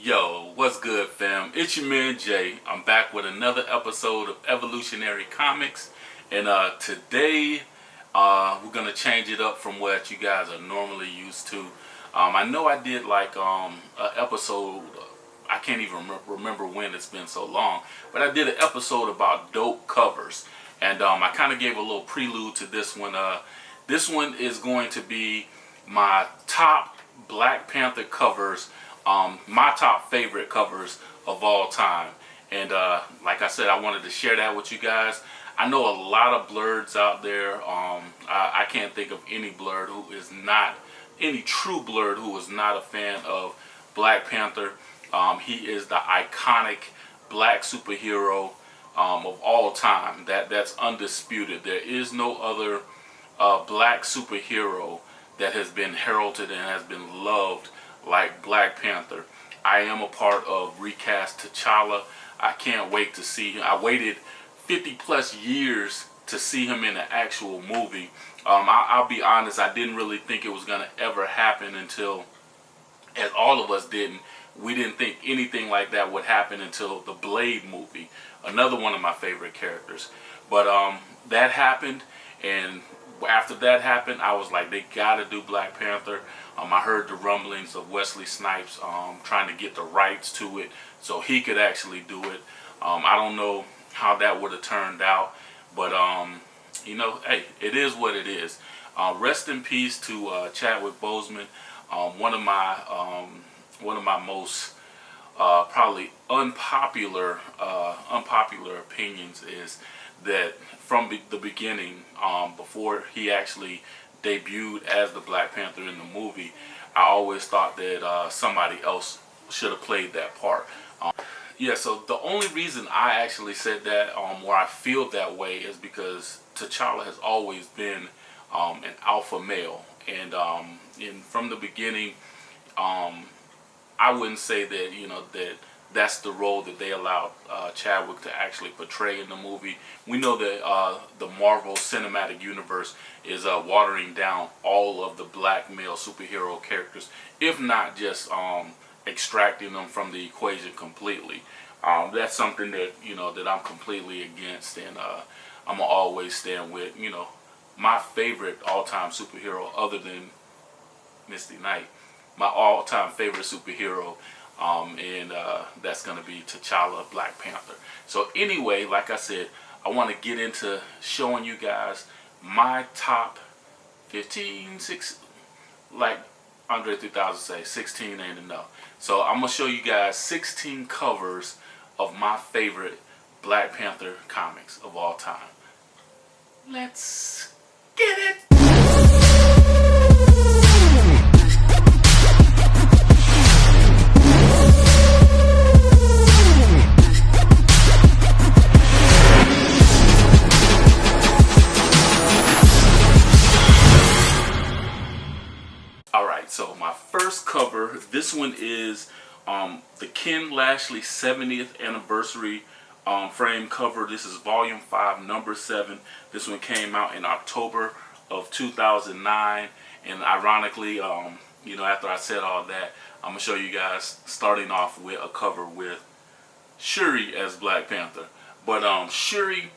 Yo, what's good, fam? It's your man Jay. I'm back with another episode of Evolutionary Comics, and today we're gonna change it up from what you guys are normally used to. I know I did like an episode. I can't even remember when, it's been so long, but I did an episode about dope covers, and I kind of gave a little prelude to this one. This one is going to be my top Black Panther covers. My top favorite covers of all time, and like I said, I wanted to share that with you guys. I know a lot of blurs out there. I can't think of any blurred who is not, any true blurred who is not a fan of Black Panther. He is the iconic black superhero of all time. That's undisputed. There is no other black superhero that has been heralded and has been loved like Black Panther. I am a part of recast T'Challa. I can't wait to see him. I waited 50 plus years to see him in an actual movie. I'll be honest, I didn't really think it was going to ever happen until, as all of us didn't, we didn't think anything like that would happen until the Blade movie. Another one of my favorite characters. But that happened, and after that happened, I was like, they gotta do Black Panther. I heard the rumblings of Wesley Snipes trying to get the rights to it so he could actually do it. I don't know how that would have turned out, but you know, hey, it is what it is. Rest in peace to Chadwick Boseman. One of my most probably unpopular opinions is that from the beginning, before he actually debuted as the Black Panther in the movie, I always thought that somebody else should have played that part. Yeah, so the only reason I actually said that, or I feel that way, is because T'Challa has always been an alpha male, and from the beginning, I wouldn't say that, you know, that's the role that they allowed Chadwick to actually portray in the movie. We know that the Marvel Cinematic Universe is watering down all of the black male superhero characters, if not just extracting them from the equation completely. That's something that, you know, that I'm completely against, and I'm gonna always stand with, you know, my favorite all-time superhero other than Misty Knight. My all-time favorite superhero, and that's going to be T'Challa, Black Panther. So anyway, like I said, I want to get into showing you guys my top 15, like Andre 3000 say, 16 ain't enough. So I'm going to show you guys 16 covers of my favorite Black Panther comics of all time. Let's get it! So my first cover, this one is the Ken Lashley 70th anniversary frame cover. This is volume 5, number 7. This one came out in October of 2009, and ironically, you know, after I said all that, I'm gonna show you guys starting off with a cover with Shuri as Black Panther. But Shuri,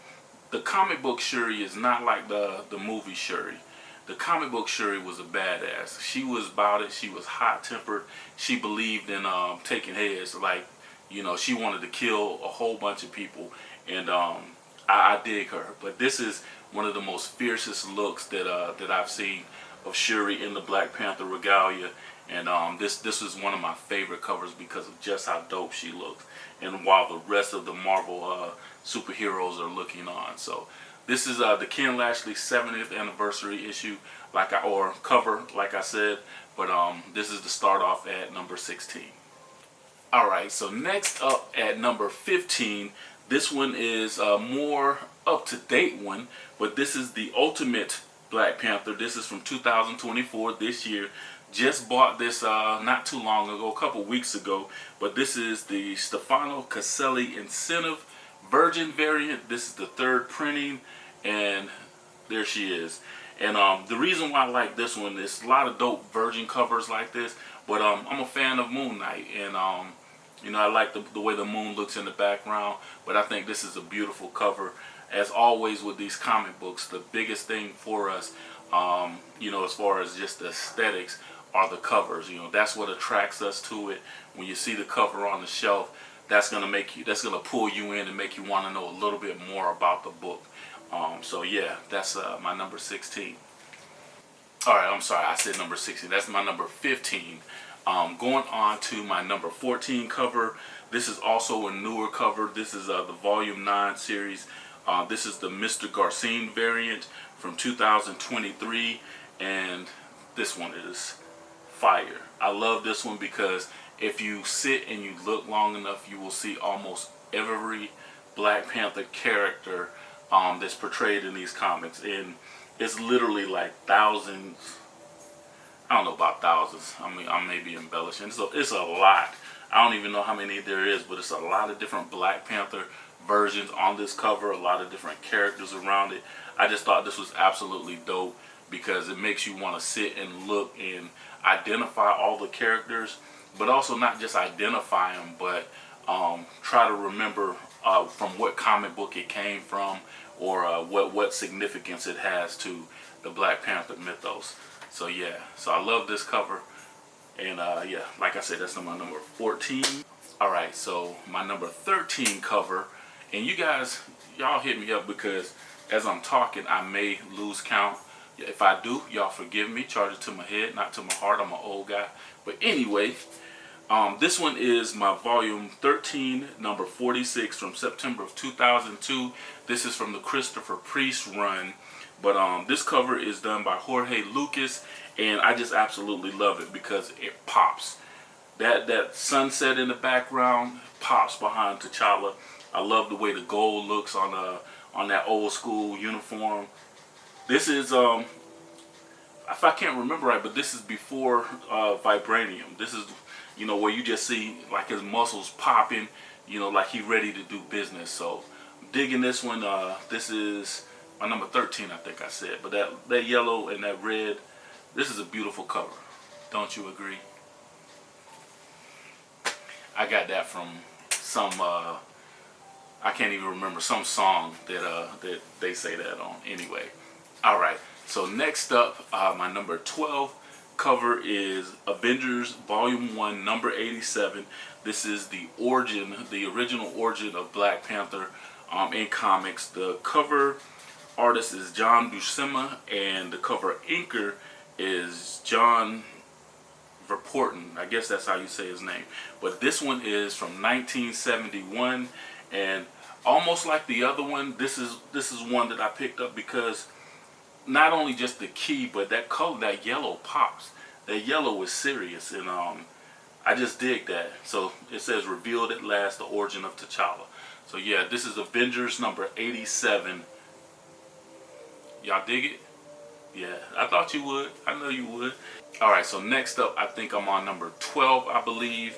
the comic book Shuri, is not like the movie Shuri. The comic book Shuri was a badass. She was about it. She was hot-tempered. She believed in taking heads. Like, you know, she wanted to kill a whole bunch of people. And I dig her. But this is one of the most fiercest looks that I've seen of Shuri in the Black Panther regalia. And this is one of my favorite covers because of just how dope she looks. And while the rest of the Marvel superheroes are looking on. So this is the Ken Lashley 70th anniversary issue, or cover, like I said. But this is to start off at number 16. Alright, so next up at number 15, this one is a more up-to-date one, but this is the Ultimate Black Panther. This is from 2024, this year. Just bought this not too long ago, a couple weeks ago, but this is the Stefano Caselli Incentive Virgin variant. This is the 3rd printing, and there she is. And the reason why I like this one is a lot of dope Virgin covers like this, but I'm a fan of Moon Knight, and You know, I like the way the moon looks in the background, but I think this is a beautiful cover. As always with these comic books, the biggest thing for us, you know, as far as just the aesthetics, are the covers. You know, that's what attracts us to it. When you see the cover on the shelf, that's gonna pull you in and make you want to know a little bit more about the book. So yeah, that's my number 16. All right, I'm sorry, I said number 16. That's my number 15. Going on to my number 14 cover. This is also a newer cover. This is the Volume 9 series. This is the Mr. Garcine variant from 2023, and this one is fire. I love this one because if you sit and you look long enough, you will see almost every Black Panther character that's portrayed in these comics, and it's literally like thousands. I don't know about thousands. I mean, I may be embellishing. So it's a lot. I don't even know how many there is, but it's a lot of different Black Panther versions on this cover. A lot of different characters around it. I just thought this was absolutely dope because it makes you want to sit and look and identify all the characters, but also not just identify them, but try to remember from what comic book it came from, or what significance it has to the Black Panther mythos. So yeah, so I love this cover, and yeah, like I said, that's my number 14. All right, so my number 13 cover, and you guys, y'all hit me up because as I'm talking, I may lose count. If I do, y'all forgive me. Charge it to my head, not to my heart. I'm an old guy. But anyway, this one is my volume 13, number 46 from September of 2002. This is from the Christopher Priest run. But this cover is done by Jorge Lucas, and I just absolutely love it because it pops. That sunset in the background pops behind T'Challa. I love the way the gold looks on that old school uniform. This is if I can't remember right, but this is before Vibranium. This is, you know, where you just see like his muscles popping, you know, like he ready to do business. So I'm digging this one. This is my number 13, I think I said. But that yellow and that red, this is a beautiful cover. Don't you agree? I got that from some I can't even remember, some song that they say that on. Anyway, all right. So next up, my number 12 cover is Avengers Volume 1, number 87. This is the original origin of Black Panther in comics. The cover artist is John Buscema, and the cover inker is John Verporten. I guess that's how you say his name. But this one is from 1971, and almost like the other one, this is one that I picked up because not only just the key, but that color, that yellow pops. That yellow is serious, and I just dig that. So it says revealed at last the origin of T'Challa. So yeah, this is Avengers number 87. Y'all dig it? Yeah, I thought you would. I know you would. Alright, so next up, I think I'm on number 12, I believe.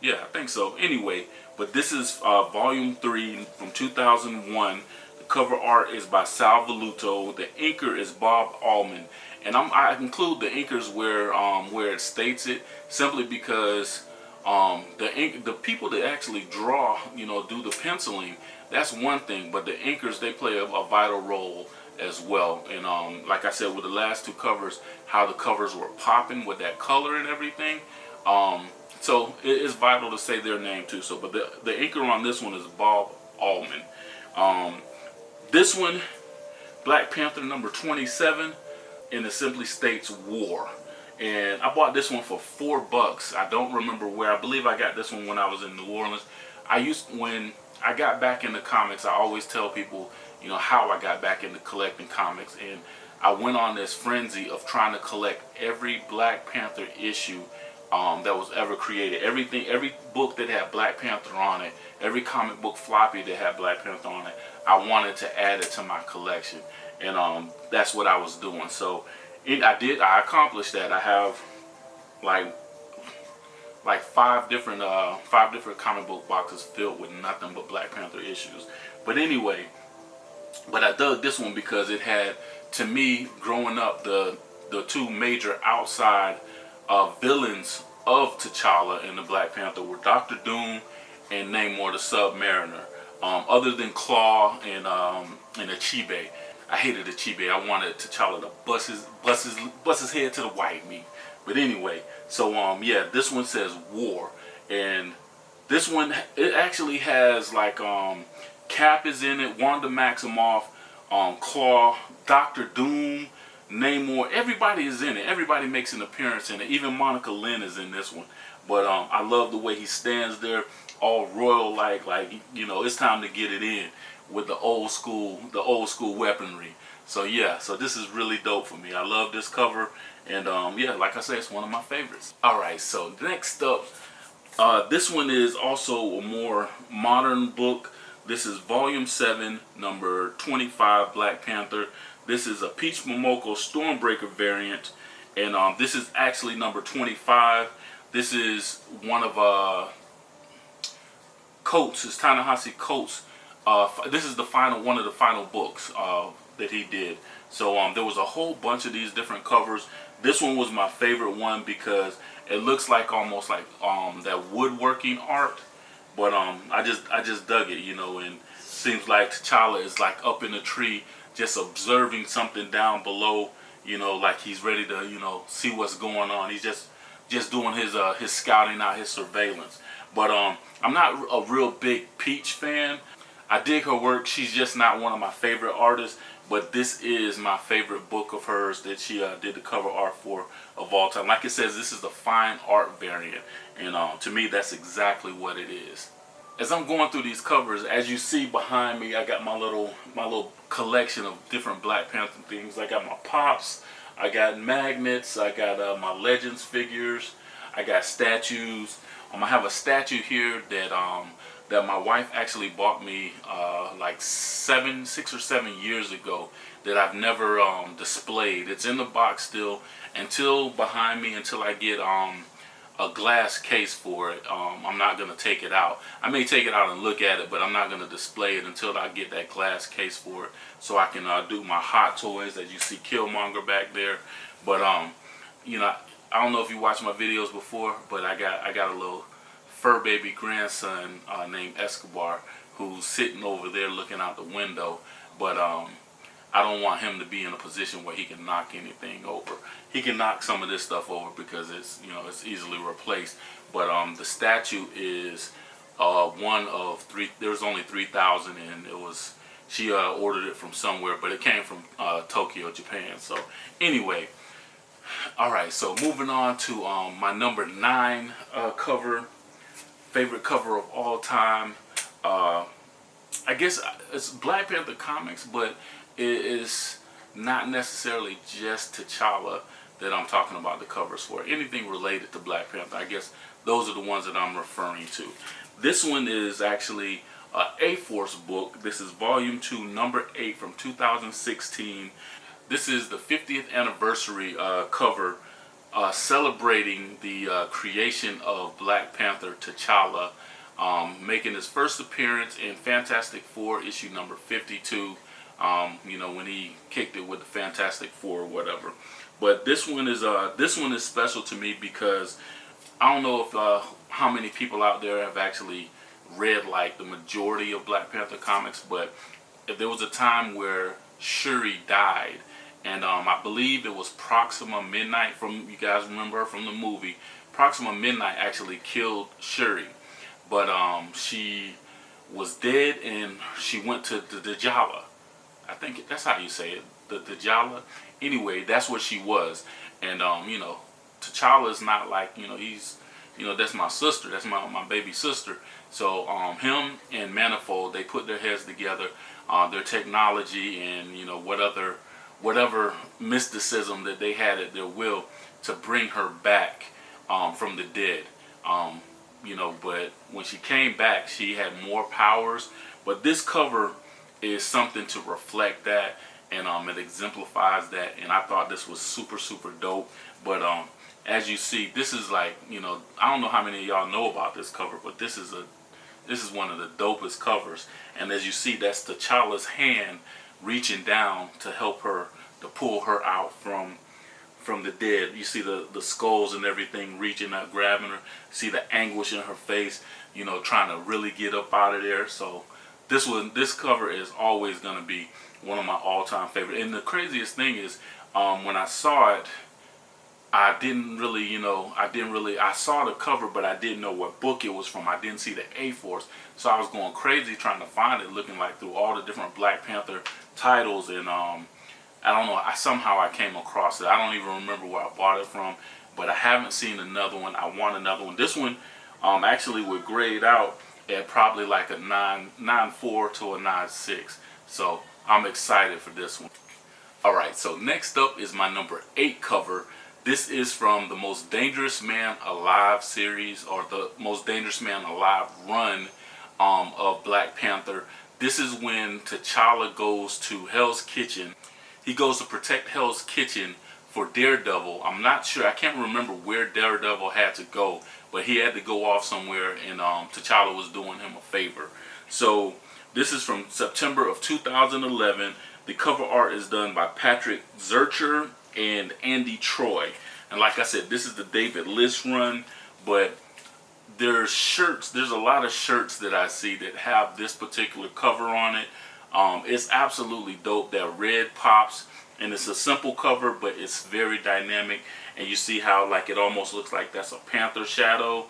Yeah, I think so. Anyway, but this is Volume 3 from 2001. The cover art is by Sal Velluto. The inker is Bob Allman. And I include the inkers where it states it, simply because the people that actually draw, you know, do the penciling, that's one thing. But the inkers, they play a vital role as well. And like I said, with the last two covers, how the covers were popping with that color and everything. So it is vital to say their name too. So, but the inker on this one is Bob Allman. This one, Black Panther number 27, and it simply states war. And I bought this one for $4. I don't remember where. I believe I got this one when I was in New Orleans. When I got back into comics, I always tell people, you know, how I got back into collecting comics, and I went on this frenzy of trying to collect every Black Panther issue that was ever created. Every book that had Black Panther on it, every comic book floppy that had Black Panther on it, I wanted to add it to my collection, and that's what I was doing. So I accomplished that. I have like five different comic book boxes filled with nothing but Black Panther issues. But anyway, but I dug this one because it had, to me, growing up, the two major outside villains of T'Challa and the Black Panther were Doctor Doom and Namor the Submariner. Other than Claw and Achibe, I hated Achibe. I wanted T'Challa to bust his head to the white meat. But anyway, so yeah, this one says War, and this one, it actually has like Cap is in it, Wanda Maximoff, Claw, Doctor Doom, Namor. Everybody is in it. Everybody makes an appearance in it. Even Monica Lynn is in this one. But I love the way he stands there, all royal like you know, it's time to get it in with the old school weaponry. So yeah, so this is really dope for me. I love this cover, and yeah, like I said, it's one of my favorites. All right, so next up. This one is also a more modern book. This is Volume 7, number 25, Black Panther. This is a Peach Momoko Stormbreaker variant, and this is actually number 25. This is one of Coates, it's Ta-Nehisi Coates. This is the one of the final books that he did. So there was a whole bunch of these different covers. This one was my favorite one because it looks like almost like that woodworking art, but I just dug it, you know. And seems like T'Challa is like up in a tree, just observing something down below, you know, like he's ready to, you know, see what's going on. He's just doing his scouting out, his surveillance. But I'm not a real big Peach fan. I dig her work. She's just not one of my favorite artists. But this is my favorite book of hers that she did the cover art for of all time. Like it says, this is the fine art variant. And to me, that's exactly what it is. As I'm going through these covers, as you see behind me, I got my little collection of different Black Panther things. I got my Pops. I got magnets. I got my Legends figures. I got statues. I have a statue here that my wife actually bought me like 6 or 7 years ago that I've never displayed. It's in the box still until I get a glass case for it. I'm not going to take it out. I may take it out and look at it, but I'm not going to display it until I get that glass case for it, so I can do my Hot Toys, as you see Killmonger back there. But you know, I don't know if you watched my videos before, but I got a little fur baby grandson named Escobar who's sitting over there looking out the window. But I don't want him to be in a position where he can knock anything over. He can knock some of this stuff over because it's, you know, it's easily replaced. But the statue is one of three. There's only 3,000, and it was, she ordered it from somewhere, but it came from Tokyo, Japan. So anyway, all right. So moving on to my number 9 cover, favorite cover of all time. I guess it's Black Panther comics, but it is not necessarily just T'Challa that I'm talking about the covers for. Anything related to Black Panther, I guess those are the ones that I'm referring to. This one is actually a A-Force book. This is Volume 2, number 8 from 2016. This is the 50th anniversary cover celebrating the creation of Black Panther T'Challa, making his first appearance in Fantastic Four issue number 52. You know, when he kicked it with the Fantastic Four or whatever. But this one is special to me because I don't know if how many people out there have actually read like the majority of Black Panther comics, but if there was a time where Shuri died, and I believe it was Proxima Midnight, from, you guys remember her from the movie. Proxima Midnight actually killed Shuri, but she was dead and she went to the Djala. I think that's how you say it, the Djala. Anyway, that's what she was. And you know, T'Challa is not like, you know, he's, you know, that's my sister, that's my baby sister. So him and Manifold, they put their heads together, their technology, and you know, whatever mysticism that they had at their will to bring her back from the dead. You know, but when she came back, she had more powers. But this cover is something to reflect that, and it exemplifies that. And I thought this was super, super dope. But as you see, this is like, you know, I don't know how many of y'all know about this cover, but this is one of the dopest covers. And as you see, that's T'Challa's hand reaching down to help her, to pull her out from from the dead. You see the skulls and everything reaching out, grabbing her. See the anguish in her face, you know, trying to really get up out of there. So this cover is always going to be one of my all-time favorite. And the craziest thing is, when I saw it, I didn't really, I saw the cover, but I didn't know what book it was from. I didn't see the A-Force. So I was going crazy trying to find it, looking like through all the different Black Panther titles. And I don't know, somehow I came across it. I don't even remember where I bought it from, but I haven't seen another one. I want another one. This one actually would grade out at probably like a 9.4 to a 9.6. So I'm excited for this one. Alright, so next up is my number 8 cover. This is from the Most Dangerous Man Alive series, or the Most Dangerous Man Alive run of Black Panther. This is when T'Challa goes to Hell's Kitchen. He goes to protect Hell's Kitchen for Daredevil. I'm not sure, I can't remember where Daredevil had to go, but he had to go off somewhere, and T'Challa was doing him a favor. So this is from September of 2011. The cover art is done by Patrick Zurcher and Andy Troy. And like I said, this is the David List run, but there's a lot of shirts that I see that have this particular cover on it. It's absolutely dope. That red pops, and it's a simple cover, but it's very dynamic. And you see how like it almost looks like that's a panther shadow,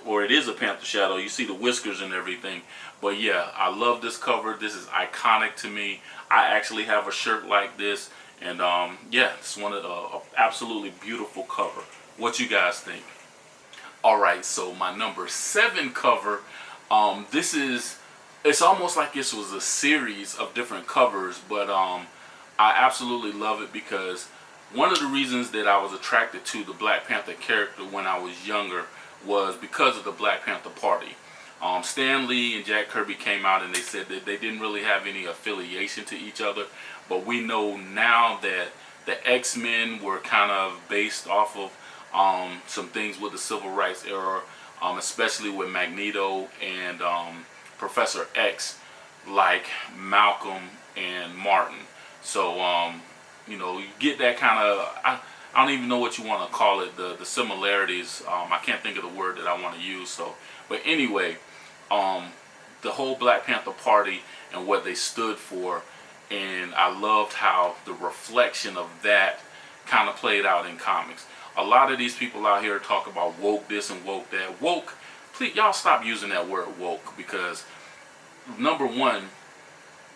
or it is a panther shadow. You see the whiskers and everything. But yeah, I love this cover. This is iconic to me. I actually have a shirt like this, and yeah, it's one of the absolutely beautiful cover. What you guys think? Alright, so my number 7 cover, it's almost like this was a series of different covers, but I absolutely love it because one of the reasons that I was attracted to the Black Panther character when I was younger was because of the Black Panther Party. Stan Lee and Jack Kirby came out and they said that they didn't really have any affiliation to each other, but we know now that the X-Men were kind of based off of some things with the Civil Rights era, especially with Magneto and Professor X, like Malcolm and Martin. So, you know, you get that kind of, I don't even know what you want to call it, the similarities. I can't think of the word that I want to use. So, but anyway, the whole Black Panther Party and what they stood for, and I loved how the reflection of that kind of played out in comics. A lot of these people out here talk about woke this and woke that. Woke, please, y'all stop using that word woke, because number one,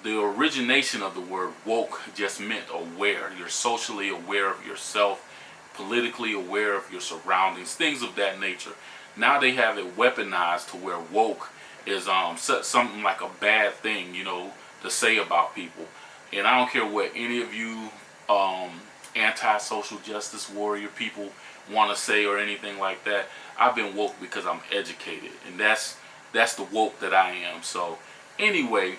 the origination of the word woke just meant aware. You're socially aware of yourself, politically aware of your surroundings, things of that nature. Now they have it weaponized to where woke is something like a bad thing, you know, to say about people. And I don't care what any of you anti-social justice warrior people want to say or anything like that. I've been woke because I'm educated, and that's the woke that I am. So anyway,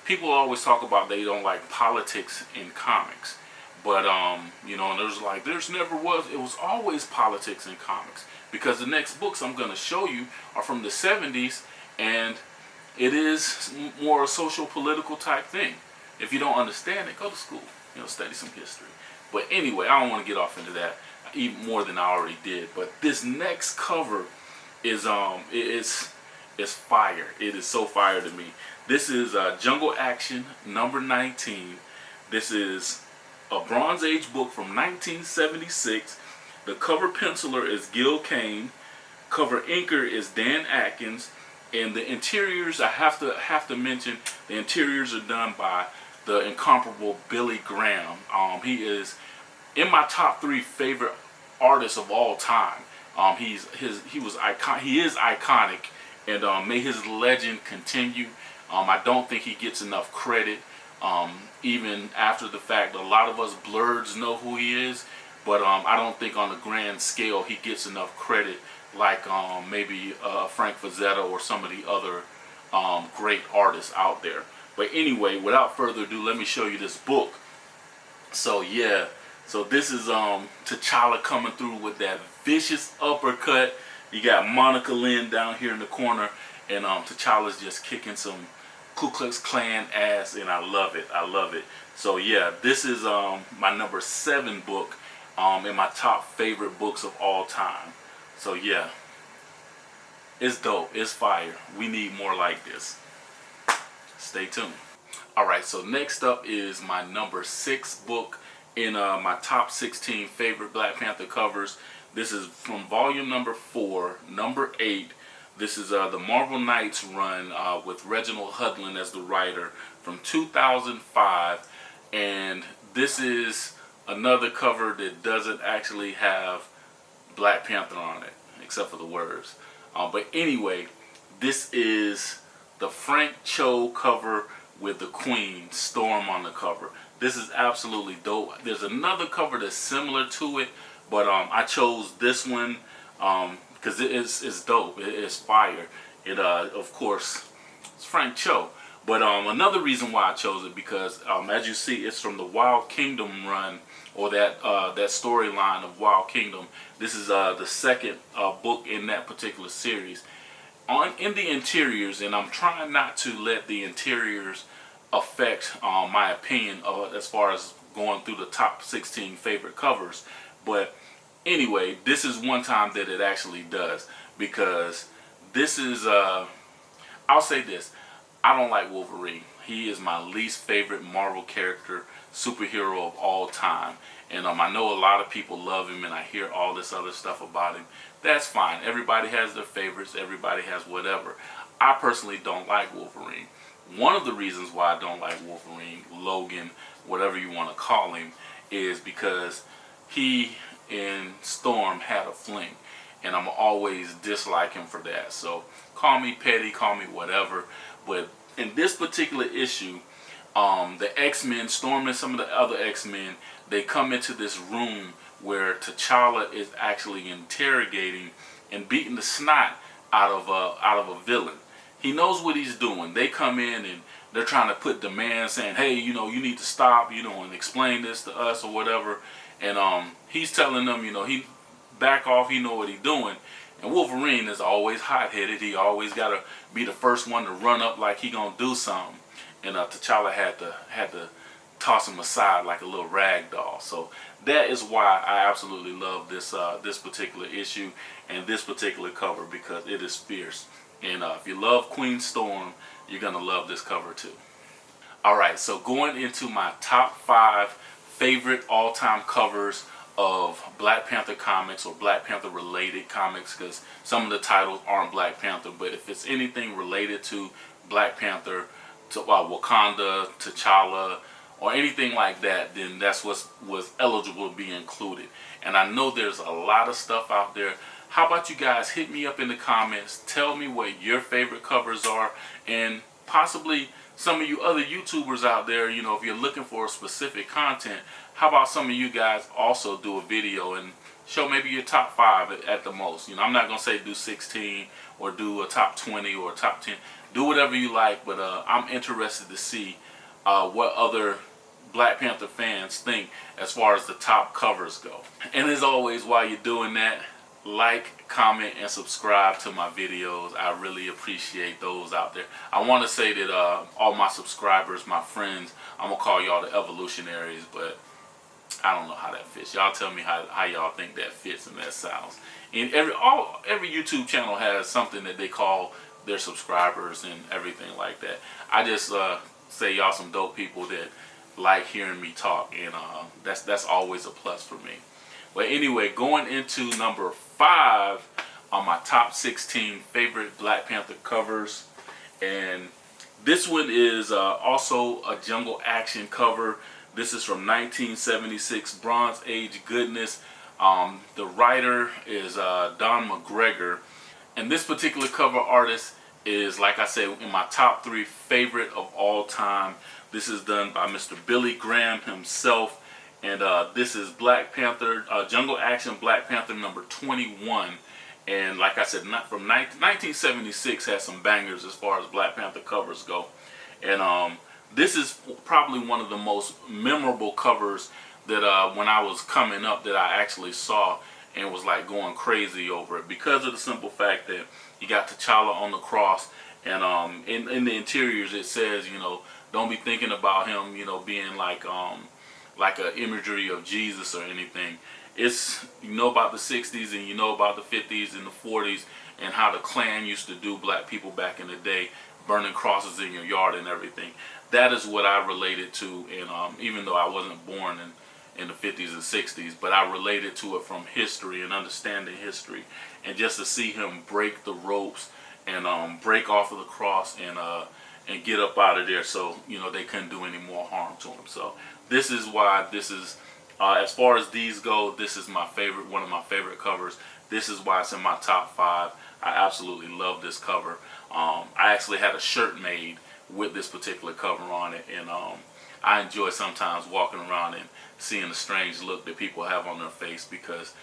people always talk about they don't like politics in comics, but you know, and it was always politics in comics, because the next books I'm going to show you are from the 70s, and it is more a social political type thing. If you don't understand it, go to school, you know, study some history. But anyway, I don't want to get off into that even more than I already did. But this next cover is it's fire. It is so fire to me. This is Jungle Action number 19. This is a Bronze Age book from 1976. The cover penciler is Gil Kane. Cover inker is Dan Atkins. And the interiors, I have to mention, the interiors are done by the incomparable Billy Graham. He is in my top 3 favorite artists of all time. He is iconic, and may his legend continue. I don't think he gets enough credit, even after the fact. A lot of us blurs know who he is, but I don't think on the grand scale he gets enough credit like maybe Frank Frazetta or some of the other great artists out there. But anyway, without further ado, let me show you this book. So yeah, so this is T'Challa coming through with that vicious uppercut. You got Monica Lynn down here in the corner, and T'Challa's just kicking some Ku Klux Klan ass, and I love it. I love it. So yeah, this is my number 7 book. in my top favorite books of all time. So yeah, it's dope. It's fire. We need more like this. Stay tuned. Alright, so next up is my number 6 book in my top 16 favorite Black Panther covers. This is from volume number 4, number 8. This is the Marvel Knights run with Reginald Hudlin as the writer from 2005. And this is another cover that doesn't actually have Black Panther on it, except for the words. But anyway, this is the Frank Cho cover with the Queen, Storm, on the cover. This is absolutely dope. There's another cover that's similar to it, but I chose this one because it's dope. It's fire. It of course, it's Frank Cho. But another reason why I chose it because as you see, it's from the Wild Kingdom run, or that storyline of Wild Kingdom. This is the second book in that particular series. In the interiors, and I'm trying not to let the interiors affect my opinion as far as going through the top 16 favorite covers. But anyway, this is one time that it actually does, because this is I'll say this: I don't like Wolverine. He is my least favorite Marvel character, superhero of all time. And I know a lot of people love him, and I hear all this other stuff about him. That's fine. Everybody has their favorites. Everybody has whatever. I personally don't like Wolverine. One of the reasons why I don't like Wolverine, Logan, whatever you want to call him, is because he and Storm had a fling. And I'm always dislike him for that. So call me petty, call me whatever. But in this particular issue, the X-Men, Storm and some of the other X-Men, they come into this room where T'Challa is actually interrogating and beating the snot out of a villain. He knows what he's doing. They come in and they're trying to put demands, saying, "Hey, you need to stop, and explain this to us or whatever." And he's telling them, he back off. He know what he's doing. And Wolverine is always hot-headed. He always got to be the first one to run up like he gonna do something. And T'Challa had to toss him aside like a little rag doll. So that is why I absolutely love this particular issue and this particular cover, because it is fierce. And if you love Queen Storm, you're gonna love this cover too. Alright, so going into my top 5 favorite all-time covers of Black Panther comics or Black Panther related comics, because some of the titles aren't Black Panther, but if it's anything related to Black Panther, to Wakanda, T'Challa, or anything like that, then that's what was eligible to be included. And I know there's a lot of stuff out there. How about you guys hit me up in the comments, tell me what your favorite covers are, and possibly some of you other YouTubers out there, if you're looking for specific content, how about some of you guys also do a video and show maybe your top 5 at the most. I'm not going to say do 16 or do a top 20 or a top 10. Do whatever you like, but I'm interested to see what other Black Panther fans think as far as the top covers go. And as always, while you're doing that, like, comment, and subscribe to my videos. I really appreciate those out there. I want to say that all my subscribers, my friends, I'm going to call y'all the evolutionaries, but I don't know how that fits. Y'all tell me how y'all think that fits and that sounds. And every YouTube channel has something that they call their subscribers and everything like that. I just say y'all some dope people that like hearing me talk, and that's always a plus for me. But anyway, going into number 5 on my top 16 favorite Black Panther covers, and this one is also a jungle action cover. This is from 1976, Bronze Age goodness. The writer is Don McGregor, and this particular cover artist is, like I said, in my top 3 favorite of all time. This is done by Mr. Billy Graham himself. And this is Black Panther, Jungle Action Black Panther number 21. And like I said, from 1976 has some bangers as far as Black Panther covers go. And this is probably one of the most memorable covers that when I was coming up that I actually saw and was like going crazy over it, because of the simple fact that you got T'Challa on the cross, and in the interiors it says, don't be thinking about him, being like an imagery of Jesus or anything. it's, you know about the 60s and you know about the 50s and the 40s and how the Klan used to do black people back in the day, burning crosses in your yard and everything. That is what I related to, and even though I wasn't born in the 50s and 60s, but I related to it from history and understanding history, and just to see him break the ropes and break off of the cross and get up out of there, so they couldn't do any more harm to him. So this is why this is, as far as these go, this is my favorite, one of my favorite covers. This is why it's in my top 5. I absolutely love this cover. I actually had a shirt made with this particular cover on it, and I enjoy sometimes walking around and seeing the strange look that people have on their face, because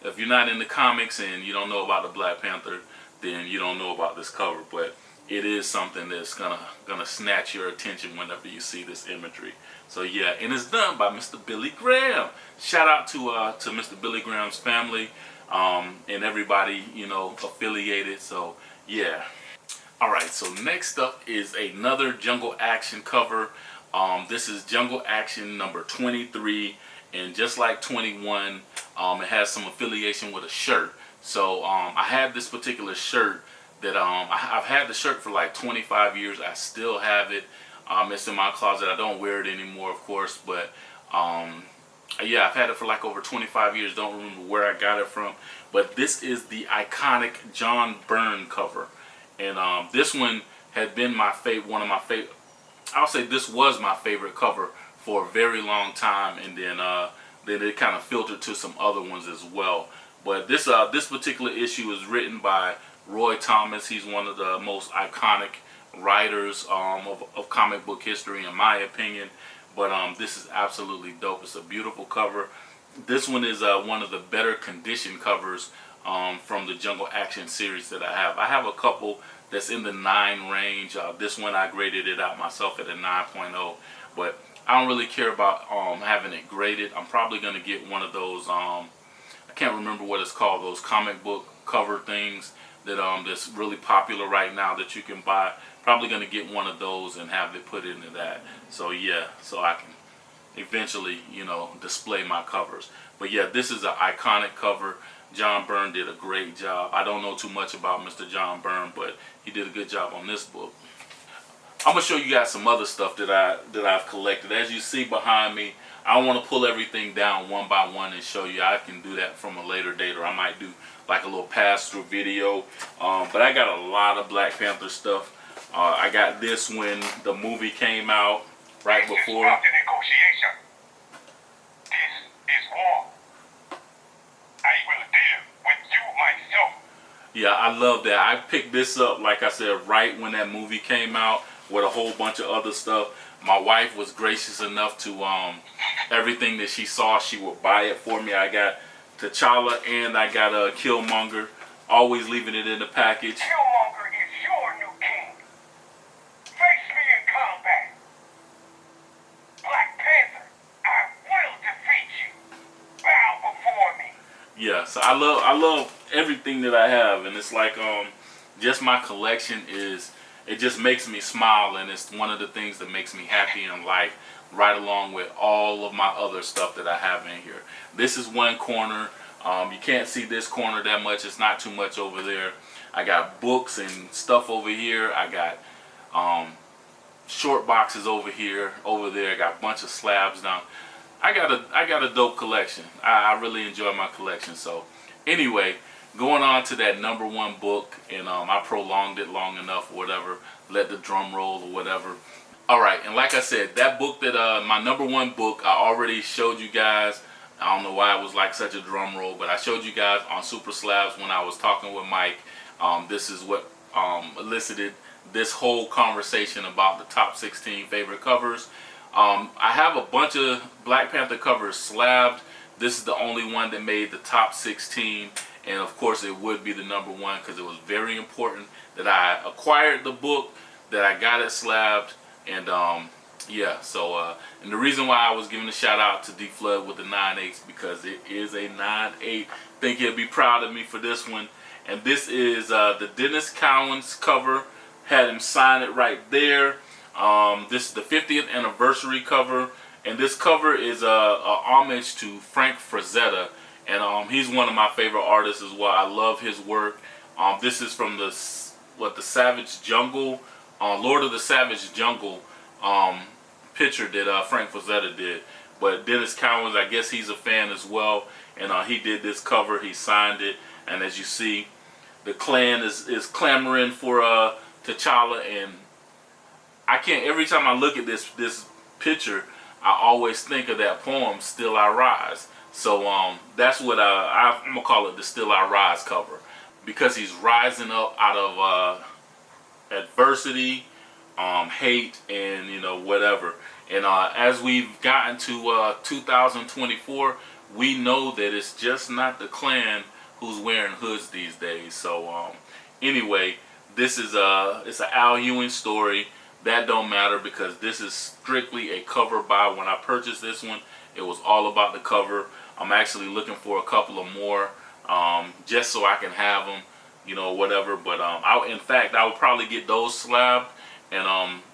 if you're not in the comics and you don't know about the Black Panther, then you don't know about this cover. But it is something that's gonna snatch your attention whenever you see this imagery. So yeah, and it's done by Mr. Billy Graham. Shout out to Mr. Billy Graham's family and everybody affiliated. So yeah. All right. So next up is another Jungle Action cover. This is Jungle Action number 23, and just like 21, it has some affiliation with a shirt. So I have this particular shirt that I've had the shirt for like 25 years. I still have it. It's in my closet. I don't wear it anymore, of course, but yeah, I've had it for like over 25 years. Don't remember where I got it from, but this is the iconic John Byrne cover, and this one had been my favorite, one of my favorite. I'll say this was my favorite cover for a very long time, and then it kind of filtered to some other ones as well. But this particular issue is written by Roy Thomas. He's one of the most iconic writers of comic book history, in my opinion. But this is absolutely dope. It's a beautiful cover. This one is one of the better condition covers from the Jungle Action series that I have. I have a couple that's in the 9 range. This one I graded it out myself at a 9.0, but I don't really care about having it graded. I'm probably going to get one of those, I can't remember what it's called, those comic book cover things that that's really popular right now that you can buy. Probably going to get one of those and have it put into that. So yeah, so I can eventually, display my covers. But yeah, this is an iconic cover. John Byrne did a great job. I don't know too much about Mr. John Byrne, but he did a good job on this book. I'm gonna show you guys some other stuff that I've collected. As you see behind me, I don't want to pull everything down one by one and show you. I can do that from a later date, or I might do like a little pass-through video. But I got a lot of Black Panther stuff. I got this when the movie came out right before. Negotiation. This is war. I will deal with you myself. Yeah, I love that. I picked this up, like I said, right when that movie came out with a whole bunch of other stuff. My wife was gracious enough to, everything that she saw, she would buy it for me. I got T'Challa and I got Killmonger, always leaving it in the package. Killmonger is your new king. Face me in combat. Black Panther, I will defeat you. Bow before me. Yeah, so I love everything that I have, and it's like just my collection is, it just makes me smile, and it's one of the things that makes me happy in life, right along with all of my other stuff that I have in here. This is one corner. You can't see this corner that much. It's not too much over there. I got books and stuff over here. I got short boxes over here, over there. I got a bunch of slabs down. I got a dope collection. I really enjoy my collection. So anyway, going on to that #1 book, and I prolonged it long enough or whatever, let the drum roll or whatever. All right, and like I said, that book that my #1 book, I already showed you guys. I don't know why it was like such a drum roll, but I showed you guys on Super Slabs when I was talking with Mike. This is what elicited this whole conversation about the top 16 favorite covers. I have a bunch of Black Panther covers slabbed. This is the only one that made the top 16, and of course it would be the #1 because it was very important that I acquired the book, that I got it slabbed, and yeah. So and the reason why I was giving a shout out to D Flood with the 9/8 because it is a 9/8. I think he'll be proud of me for this one. And this is the Dennis Cowan's cover. Had him sign it right there. This is the 50th anniversary cover, and this cover is a homage to Frank Frazetta, and he's one of my favorite artists as well. I love his work. This is from the Savage Jungle, Lord of the Savage Jungle picture that Frank Frazetta did. But Dennis Cowens, I guess he's a fan as well, and he did this cover. He signed it, and as you see, the clan is clamoring for T'Challa, and I can't. Every time I look at this picture, I always think of that poem, "Still I Rise." So that's what I'm gonna call it, the "Still I Rise" cover, because he's rising up out of adversity, hate, and whatever. And as we've gotten to 2024, we know that it's just not the Klan who's wearing hoods these days. So anyway, this is it's an Al Ewing story. That don't matter because this is strictly a cover buy. When I purchased this one, it was all about the cover. I'm actually looking for a couple of more just so I can have them, whatever. But in fact, I would probably get those slabbed and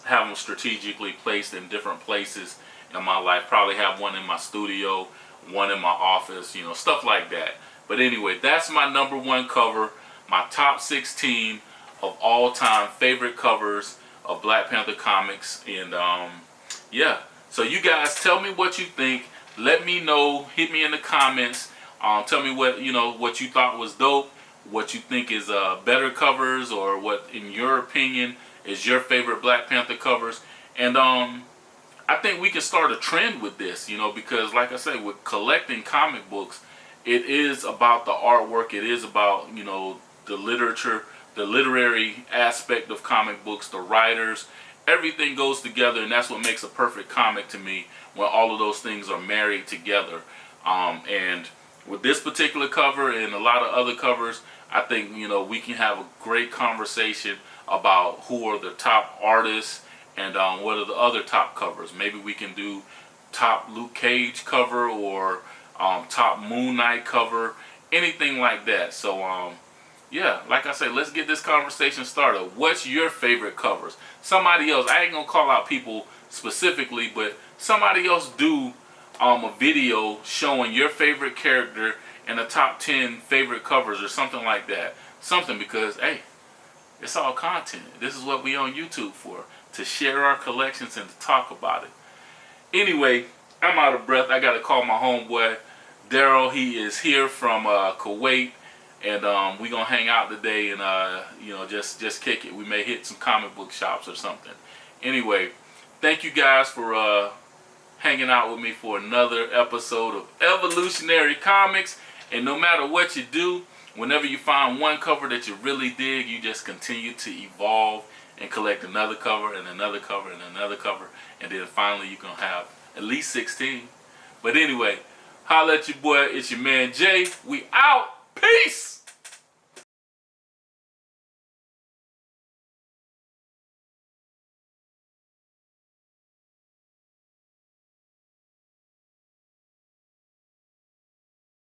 have them strategically placed in different places in my life. Probably have one in my studio, one in my office, stuff like that. But anyway, that's my number one cover, my top 16 of all time favorite covers of Black Panther comics. And yeah, so you guys tell me what you think. Let me know. Hit me in the comments. Tell me what you thought was dope, what you think is better covers, or what in your opinion is your favorite Black Panther covers. And I think we can start a trend with this, because like I say, with collecting comic books, it is about the artwork. It is about the literature, the literary aspect of comic books, the writers. Everything goes together, and that's what makes a perfect comic to me, when all of those things are married together. And with this particular cover and a lot of other covers, I think we can have a great conversation about who are the top artists and what are the other top covers. Maybe we can do top Luke Cage cover or top Moon Knight cover, anything like that. So yeah, like I said, let's get this conversation started. What's your favorite covers? Somebody else, I ain't gonna call out people specifically, but somebody else do a video showing your favorite character and the top 10 favorite covers or something like that. Something, because hey, it's all content. This is what we on YouTube for, to share our collections and to talk about it. Anyway, I'm out of breath. I gotta call my homeboy Daryl. He is here from Kuwait, and we gonna hang out today and just kick it. We may hit some comic book shops or something. Anyway, thank you guys for hanging out with me for another episode of Evolutionary Comics. And no matter what you do, whenever you find one cover that you really dig, you just continue to evolve and collect another cover and another cover and another cover, and then finally you're gonna have at least 16. But anyway, holla at your boy. It's your man Jay. We out. Peace.